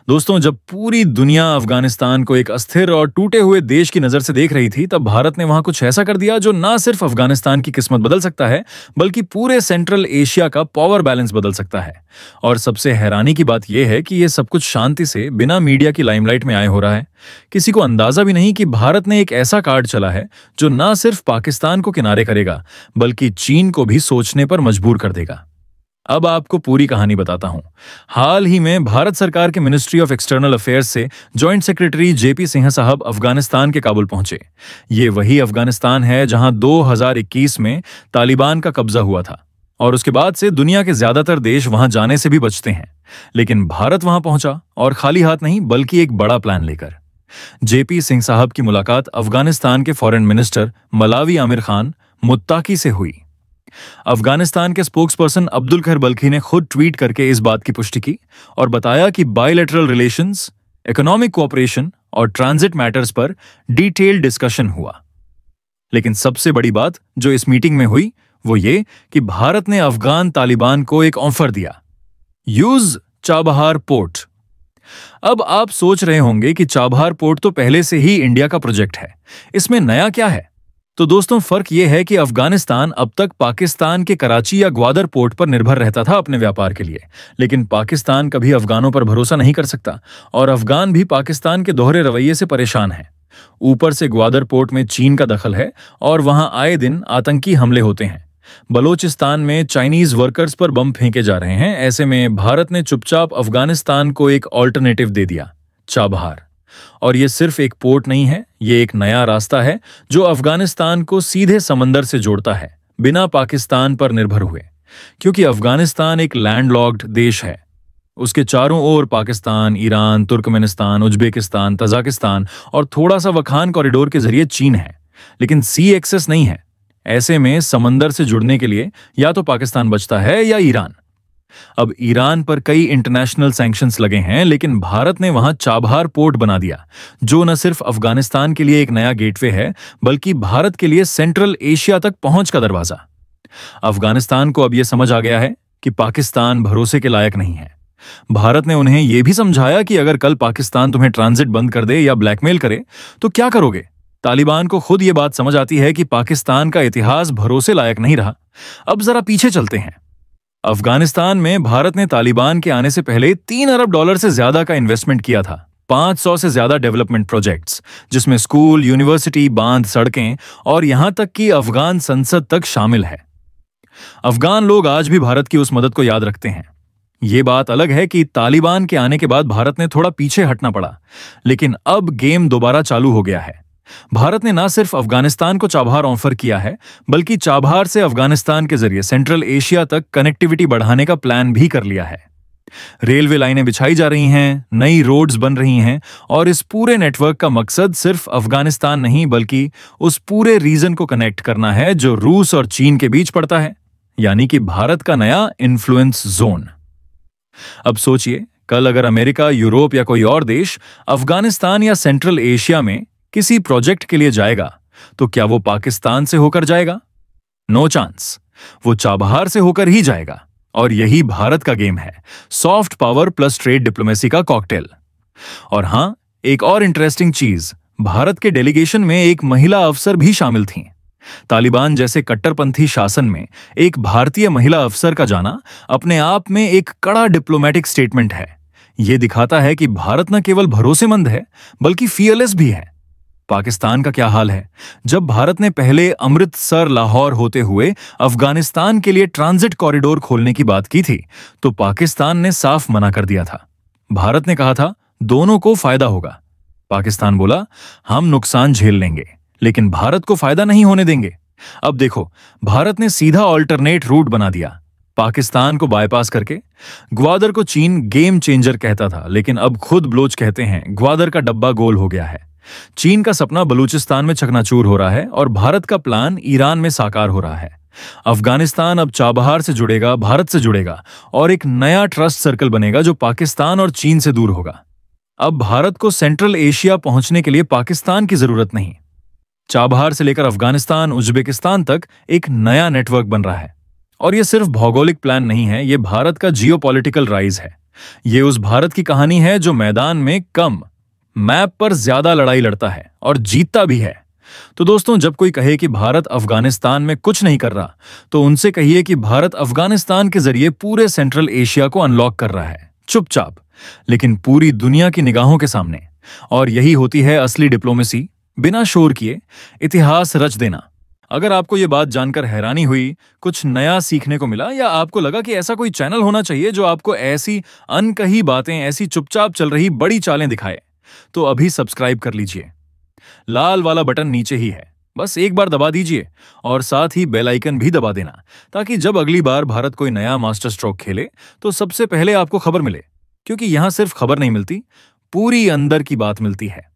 दोस्तों, जब पूरी दुनिया अफगानिस्तान को एक अस्थिर और टूटे हुए देश की नजर से देख रही थी, तब भारत ने वहां कुछ ऐसा कर दिया जो ना सिर्फ अफगानिस्तान की किस्मत बदल सकता है, बल्कि पूरे सेंट्रल एशिया का पावर बैलेंस बदल सकता है। और सबसे हैरानी की बात यह है कि यह सब कुछ शांति से, बिना मीडिया की लाइमलाइट में आए हो रहा है। किसी को अंदाजा भी नहीं कि भारत ने एक ऐसा कार्ड चला है जो ना सिर्फ पाकिस्तान को किनारे करेगा, बल्कि चीन को भी सोचने पर मजबूर कर देगा। अब आपको पूरी कहानी बताता हूं। हाल ही में भारत सरकार के मिनिस्ट्री ऑफ एक्सटर्नल अफेयर्स से जॉइंट सेक्रेटरी जेपी सिंह साहब अफगानिस्तान के काबुल पहुंचे। ये वही अफगानिस्तान है जहां 2021 में तालिबान का कब्जा हुआ था और उसके बाद से दुनिया के ज्यादातर देश वहां जाने से भी बचते हैं। लेकिन भारत वहां पहुंचा, और खाली हाथ नहीं, बल्कि एक बड़ा प्लान लेकर। जेपी सिंह साहब की मुलाकात अफगानिस्तान के foreign minister Malawi Aamir Khan मुत्ताकी से हुई। अफगानिस्तान के स्पोक्सपर्सन अब्दुल खैर बल्खी ने खुद ट्वीट करके इस बात की पुष्टि की और बताया कि बायलैटरल रिलेशंस, इकोनॉमिक कोऑपरेशन और ट्रांजिट मैटर्स पर डिटेल्ड डिस्कशन हुआ। लेकिन सबसे बड़ी बात जो इस मीटिंग में हुई वो ये कि भारत ने अफगान तालिबान को एक ऑफर दिया, यूज चाबहार पोर्ट। अब आप सोच रहे होंगे कि चाबहार पोर्ट तो पहले से ही इंडिया का प्रोजेक्ट है, इसमें नया क्या है? तो दोस्तों, फर्क यह है कि अफगानिस्तान अब तक पाकिस्तान के कराची या ग्वादर पोर्ट पर निर्भर रहता था अपने व्यापार के लिए। लेकिन पाकिस्तान कभी अफगानों पर भरोसा नहीं कर सकता, और अफगान भी पाकिस्तान के दोहरे रवैये से परेशान है। ऊपर से ग्वादर पोर्ट में चीन का दखल है और वहां आए दिन आतंकी हमले होते हैं। बलोचिस्तान में चाइनीज वर्कर्स पर बम फेंके जा रहे हैं। ऐसे में भारत ने चुपचाप अफगानिस्तान को एक ऑल्टरनेटिव दे दिया, चाबहार। और ये सिर्फ एक पोर्ट नहीं है, ये एक नया रास्ता है जो अफगानिस्तान को सीधे समंदर से जोड़ता है, बिना पाकिस्तान पर निर्भर हुए। क्योंकि अफगानिस्तान एक लैंडलॉक्ड देश है। उसके चारों ओर Pakistan, Iran, Turkmenistan, Uzbekistan, Tajikistan और थोड़ा सा वखान कॉरिडोर के जरिए चीन है, लेकिन सी एक्सेस नहीं है। ऐसे में समंदर से जुड़ने के लिए या तो पाकिस्तान बचता है या ईरान। अब ईरान पर कई इंटरनेशनल सैंक्शंस लगे हैं, लेकिन भारत ने वहां चाबहार पोर्ट बना दिया, जो न सिर्फ अफगानिस्तान के लिए एक नया गेटवे है, बल्कि भारत के लिए सेंट्रल एशिया तक पहुंच का दरवाजा। अफगानिस्तान को अब यह समझ आ गया है कि पाकिस्तान भरोसे के लायक नहीं है। भारत ने उन्हें यह भी समझाया कि अगर कल पाकिस्तान तुम्हें ट्रांजिट बंद कर दे या ब्लैकमेल करे तो क्या करोगे। तालिबान को खुद यह बात समझ आती है कि पाकिस्तान का इतिहास भरोसे लायक नहीं रहा। अब जरा पीछे चलते हैं। अफगानिस्तान में भारत ने तालिबान के आने से पहले $3 अरब से ज्यादा का इन्वेस्टमेंट किया था। 500 से ज्यादा डेवलपमेंट प्रोजेक्ट्स, जिसमें स्कूल, यूनिवर्सिटी, बांध, सड़कें और यहां तक कि अफगान संसद तक शामिल है। अफगान लोग आज भी भारत की उस मदद को याद रखते हैं। ये बात अलग है कि तालिबान के आने के बाद भारत ने थोड़ा पीछे हटना पड़ा, लेकिन अब गेम दोबारा चालू हो गया है। भारत ने ना सिर्फ अफगानिस्तान को चाबहार ऑफर किया है, बल्कि चाबहार से अफगानिस्तान के जरिए सेंट्रल एशिया तक कनेक्टिविटी बढ़ाने का प्लान भी कर लिया है। रेलवे लाइनें बिछाई जा रही हैं, नई रोड्स बन रही हैं, और इस पूरे नेटवर्क का मकसद सिर्फ अफगानिस्तान नहीं, बल्कि उस पूरे रीजन को कनेक्ट करना है जो रूस और चीन के बीच पड़ता है, यानी कि भारत का नया इन्फ्लुएंस जोन। अब सोचिए, कल अगर अमेरिका, यूरोप या कोई और देश अफगानिस्तान या सेंट्रल एशिया में किसी प्रोजेक्ट के लिए जाएगा, तो क्या वो पाकिस्तान से होकर जाएगा? No chance. वो चाबहार से होकर ही जाएगा। और यही भारत का गेम है, soft power plus trade diplomacy का कॉकटेल। और हां, एक और इंटरेस्टिंग चीज, भारत के डेलीगेशन में एक महिला अफसर भी शामिल थीं। तालिबान जैसे कट्टरपंथी शासन में एक भारतीय महिला अफसर का जाना अपने आप में एक कड़ा डिप्लोमेटिक स्टेटमेंट है। यह दिखाता है कि भारत न केवल भरोसेमंद है, बल्कि फियरलेस भी है। पाकिस्तान का क्या हाल है? जब भारत ने पहले अमृतसर, लाहौर होते हुए अफगानिस्तान के लिए ट्रांजिट कॉरिडोर खोलने की बात की थी, तो पाकिस्तान ने साफ मना कर दिया था। भारत ने कहा था दोनों को फायदा होगा। पाकिस्तान बोला हम नुकसान झेल लेंगे, लेकिन भारत को फायदा नहीं होने देंगे। अब देखो, भारत ने सीधा ऑल्टरनेट रूट बना दिया, पाकिस्तान को बाईपास करके। ग्वादर को चीन गेम चेंजर कहता था, लेकिन अब खुद बलोच कहते हैं ग्वादर का डब्बा गोल हो गया है। चीन का सपना बलूचिस्तान में चकनाचूर हो रहा है और भारत का प्लान ईरान में साकार हो रहा है। अफगानिस्तान अब चाबहार से जुड़ेगा, भारत से जुड़ेगा, और एक नया ट्रस्ट सर्कल बनेगा जो पाकिस्तान और चीन से दूर होगा। अब भारत को सेंट्रल एशिया पहुंचने के लिए पाकिस्तान की जरूरत नहीं। चाबहार से लेकर अफगानिस्तान, उज्बेकिस्तान तक एक नया नेटवर्क बन रहा है। और ये सिर्फ भौगोलिक प्लान नहीं है, ये भारत का जियोपॉलिटिकल राइज है। ये उस भारत की कहानी है जो मैदान में कम, मैप पर ज्यादा लड़ाई लड़ता है और जीतता भी है। तो दोस्तों, जब कोई कहे कि भारत अफगानिस्तान में कुछ नहीं कर रहा, तो उनसे कहिए कि भारत अफगानिस्तान के जरिए पूरे सेंट्रल एशिया को अनलॉक कर रहा है, चुपचाप, लेकिन पूरी दुनिया की निगाहों के सामने। और यही होती है असली डिप्लोमेसी, बिना शोर किए इतिहास रच देना। अगर आपको ये बात जानकर हैरानी हुई, कुछ नया सीखने को मिला, या आपको लगा कि ऐसा कोई चैनल होना चाहिए जो आपको ऐसी अनकही बातें, ऐसी चुपचाप चल रही बड़ी चालें दिखाए, तो अभी सब्सक्राइब कर लीजिए। लाल वाला बटन नीचे ही है, बस एक बार दबा दीजिए और साथ ही बेल आइकन भी दबा देना, ताकि जब अगली बार भारत कोई नया मास्टर स्ट्रोक खेले तो सबसे पहले आपको खबर मिले। क्योंकि यहां सिर्फ खबर नहीं मिलती, पूरी अंदर की बात मिलती है।